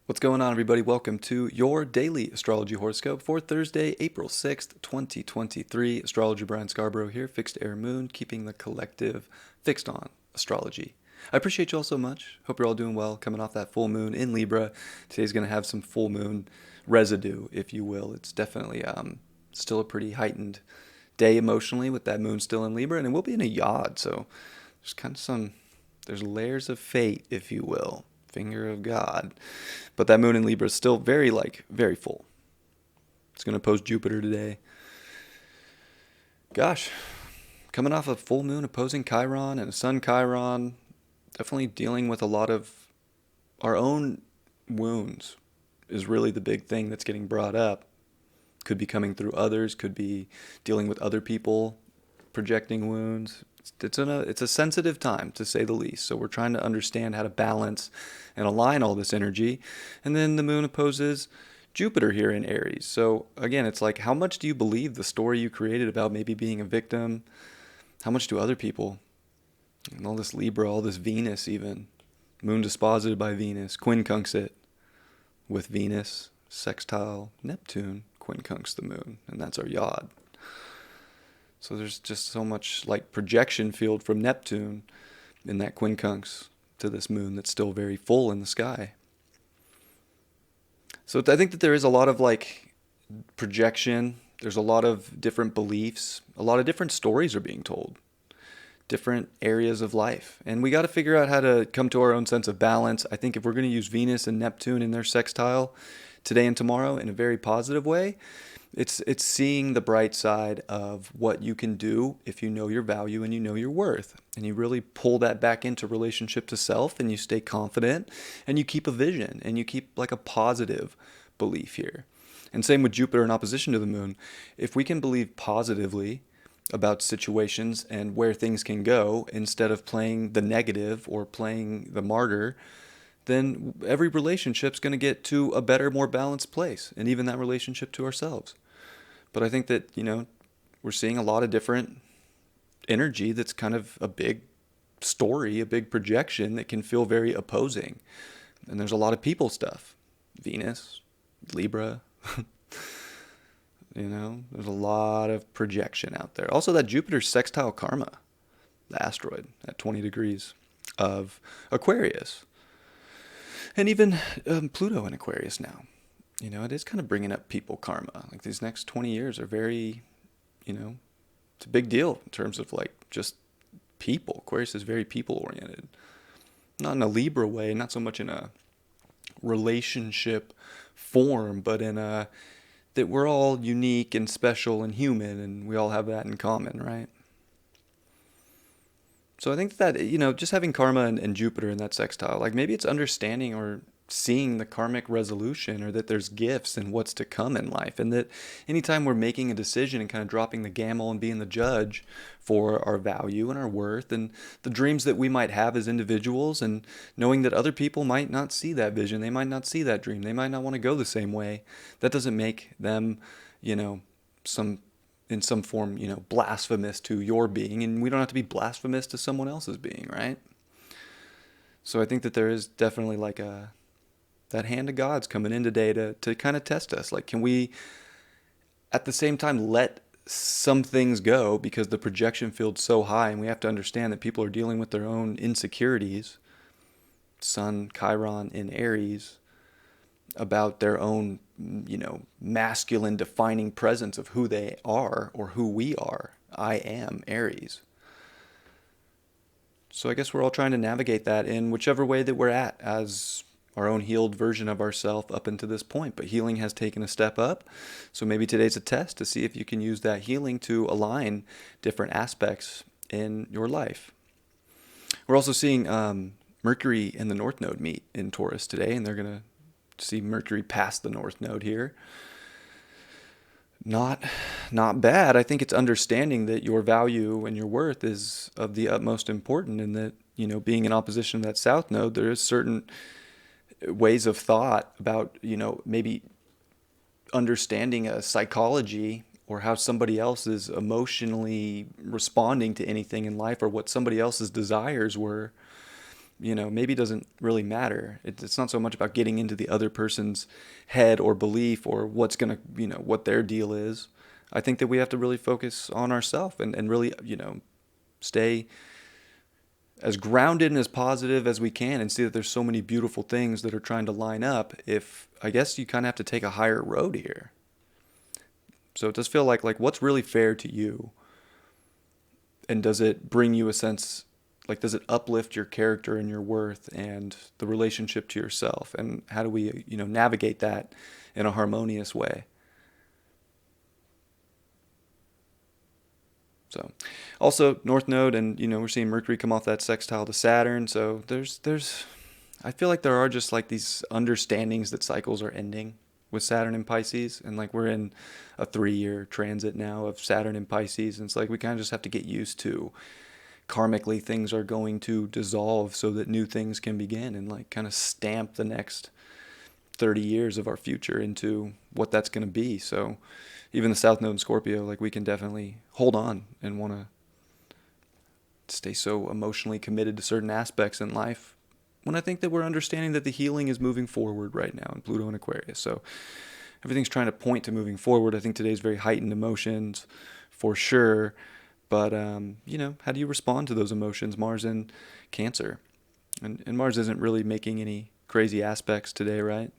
What's going on, everybody? Welcome to your daily astrology horoscope for Thursday, April 6th, 2023. Astrologer Brian Scarborough here, fixed air moon, keeping the collective fixed on astrology. I appreciate you all so much. Hope you're all doing well, coming off that full moon in Libra. Today's going to have some full moon residue, if you will. It's definitely still a pretty heightened day emotionally with that moon still in Libra, and it will be in a yod, so there's kind of there's layers of fate, if you will. Finger of God. But that moon in Libra is still very full. It's going to oppose Jupiter today. Gosh, coming off a full moon opposing Chiron and a sun Chiron, definitely dealing with a lot of our own wounds is really the big thing that's getting brought up. Could be coming through others, could be dealing with other people, projecting wounds. It's a sensitive time, to say the least. So we're trying to understand how to balance and align all this energy. And then the moon opposes Jupiter here in Aries. So again, it's like, how much do you believe the story you created about maybe being a victim? How much do other people? And all this Libra, all this Venus even. Moon disposited by Venus, quincunx it with Venus, sextile Neptune, quincunx the moon. And that's our yod. So there's just so much like projection field from Neptune in that quincunx to this moon that's still very full in the sky. So I think that there is a lot of like projection. There's a lot of different beliefs. A lot of different stories are being told. Different areas of life. And we got to figure out how to come to our own sense of balance. I think if we're going to use Venus and Neptune in their sextile today and tomorrow in a very positive way, it's seeing the bright side of what you can do if you know your value and you know your worth. And you really pull that back into relationship to self, and you stay confident, and you keep a vision, and you keep like a positive belief here. And same with Jupiter in opposition to the moon. If we can believe positively about situations and where things can go instead of playing the negative or playing the martyr, then every relationship's going to get to a better, more balanced place, and even that relationship to ourselves. But I think that, we're seeing a lot of different energy that's kind of a big story, a big projection that can feel very opposing. And there's a lot of people stuff. Venus, Libra, there's a lot of projection out there. Also, that Jupiter sextile karma, the asteroid at 20 degrees of Aquarius. And even Pluto in Aquarius now. It is kind of bringing up people karma. Like these next 20 years are very, it's a big deal in terms of like just people. Aquarius is very people oriented. Not in a Libra way, not so much in a relationship form, but in a that we're all unique and special and human, and we all have that in common, right? So I think that, just having karma and Jupiter in that sextile, like maybe it's understanding or seeing the karmic resolution, or that there's gifts and what's to come in life. And that anytime we're making a decision and kind of dropping the gamble and being the judge for our value and our worth and the dreams that we might have as individuals, and knowing that other people might not see that vision, they might not see that dream, they might not want to go the same way, that doesn't make them, in some form, blasphemous to your being, and we don't have to be blasphemous to someone else's being, right? So I think that there is definitely like that hand of God's coming in today to kind of test us. Like, can we, at the same time, let some things go because the projection field's so high, and we have to understand that people are dealing with their own insecurities, Sun, Chiron in Aries, about their own, masculine defining presence of who they are or who we are. I am Aries. So I guess we're all trying to navigate that in whichever way that we're at as our own healed version of ourselves up until this point. But healing has taken a step up. So maybe today's a test to see if you can use that healing to align different aspects in your life. We're also seeing Mercury and the North Node meet in Taurus today, and they're going to see Mercury past the North Node here. Not bad. I think it's understanding that your value and your worth is of the utmost importance, and that, being in opposition to that South Node, there is certain ways of thought about, maybe understanding a psychology or how somebody else is emotionally responding to anything in life, or what somebody else's desires were, maybe doesn't really matter. It's not so much about getting into the other person's head or belief or what's going to, what their deal is. I think that we have to really focus on ourselves and really, stay as grounded and as positive as we can and see that there's so many beautiful things that are trying to line up. If I guess you kind of have to take a higher road here. So it does feel like what's really fair to you, and does it bring you a sense, like, does it uplift your character and your worth and the relationship to yourself, and how do we navigate that in a harmonious way? So, also North Node, and we're seeing Mercury come off that sextile to Saturn. So there's I feel like there are just like these understandings that cycles are ending with Saturn in Pisces, and like we're in a 3-year transit now of Saturn in Pisces, and it's like we kind of just have to get used to karmically things are going to dissolve so that new things can begin, and like kind of stamp the next 30 years of our future into what that's going to be. So even the South Node in Scorpio, like we can definitely hold on and want to stay so emotionally committed to certain aspects in life, when I think that we're understanding that the healing is moving forward right now in Pluto and Aquarius. So everything's trying to point to moving forward. I think today's very heightened emotions for sure. But, how do you respond to those emotions? Mars in Cancer. And Mars isn't really making any crazy aspects today, right?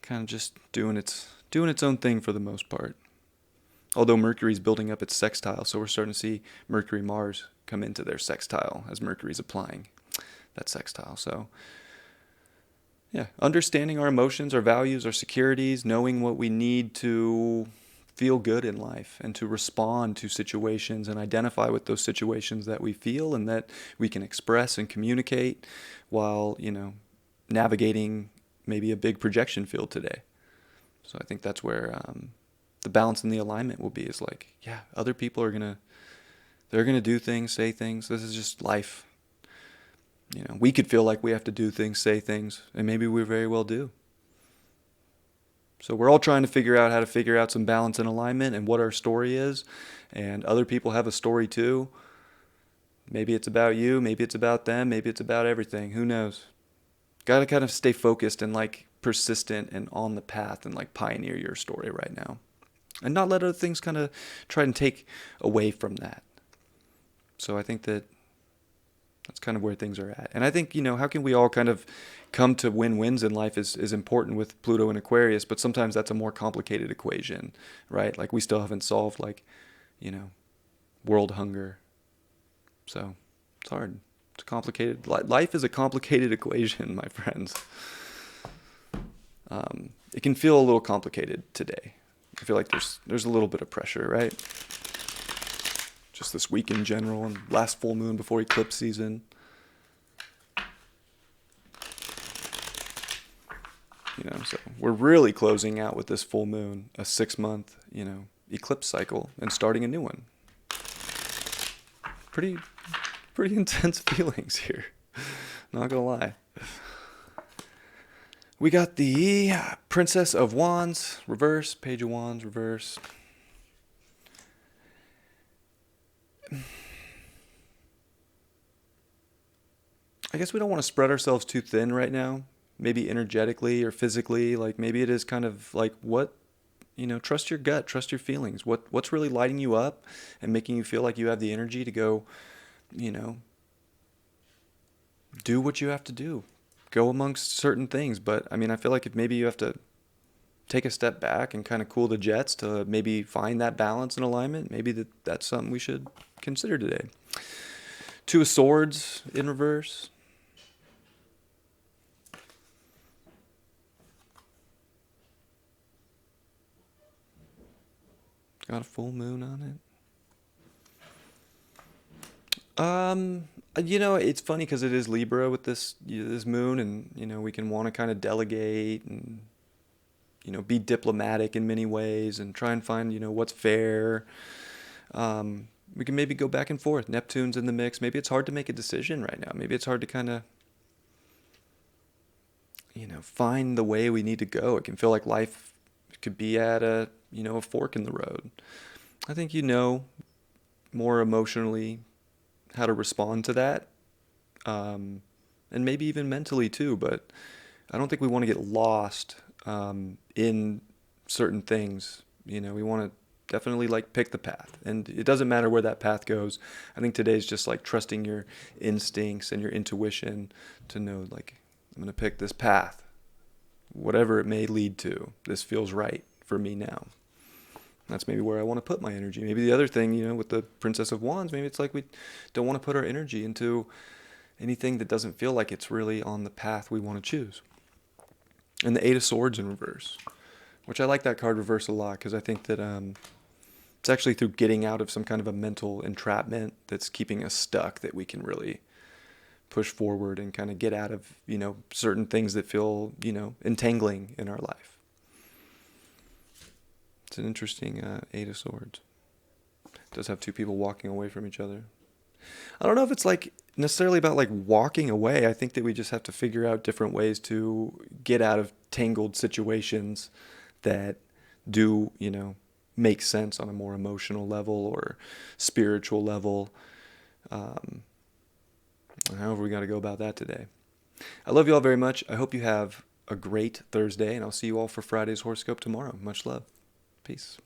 Kind of just doing its own thing for the most part. Although Mercury's building up its sextile, so we're starting to see Mercury-Mars come into their sextile as Mercury's applying that sextile. So, yeah, understanding our emotions, our values, our securities, knowing what we need to feel good in life and to respond to situations and identify with those situations that we feel and that we can express and communicate while, navigating maybe a big projection field today. So I think that's where the balance and the alignment will be, is like, yeah, other people are they're going to do things, say things. This is just life. We could feel like we have to do things, say things, and maybe we very well do. So we're all trying to figure out how to figure out some balance and alignment and what our story is. And other people have a story too. Maybe it's about you, maybe it's about them, maybe it's about everything. Who knows? Got to kind of stay focused and like persistent and on the path and like pioneer your story right now. And not let other things kind of try and take away from that. So I think that that's kind of where things are at. And I think, how can we all kind of come to win-wins in life is important with Pluto and Aquarius, but sometimes that's a more complicated equation, right? Like we still haven't solved world hunger. So it's hard. It's complicated. Life is a complicated equation, my friends. It can feel a little complicated today. I feel like there's a little bit of pressure, right? Just this week in general, and last full moon before eclipse season. So we're really closing out with this full moon, a 6-month, eclipse cycle, and starting a new one. Pretty intense feelings here. Not gonna lie. We got the Princess of Wands, reverse, Page of Wands, reverse. I guess we don't want to spread ourselves too thin right now. Maybe energetically or physically. Like maybe it is kind of like trust your gut, trust your feelings. What's really lighting you up and making you feel like you have the energy to go, do what you have to do. Go amongst certain things. But I feel like if maybe you have to take a step back and kind of cool the jets to maybe find that balance and alignment, maybe that's something we should consider today. 2 of Swords in reverse. Got a full moon on it. It's funny because it is Libra with this moon, and we can want to kind of delegate and be diplomatic in many ways and try and find what's fair. We can maybe go back and forth. Neptune's in the mix. Maybe it's hard to make a decision right now. Maybe it's hard to kind of find the way we need to go. It can feel like life could be at a fork in the road. I think more emotionally how to respond to that. and maybe even mentally too. But I don't think we want to get lost in certain things. You know, we want to definitely like pick the path, and it doesn't matter where that path goes. I think today's just like trusting your instincts and your intuition to know, like, I'm going to pick this path, whatever it may lead to. This feels right for me now. That's maybe where I want to put my energy. Maybe the other thing, you know, with the Princess of Wands, maybe it's like we don't want to put our energy into anything that doesn't feel like it's really on the path we want to choose. And the Eight of Swords in reverse, which I like that card reverse a lot, because I think that it's actually through getting out of some kind of a mental entrapment that's keeping us stuck that we can really push forward and kind of get out of, you know, certain things that feel, you know, entangling in our life. It's an interesting Eight of Swords. It does have two people walking away from each other. I don't know if it's like necessarily about like walking away. I think that we just have to figure out different ways to get out of tangled situations that do, you know, make sense on a more emotional level or spiritual level. However we got to go about that today. I love you all very much. I hope you have a great Thursday, and I'll see you all for Friday's horoscope tomorrow. Much love. Peace.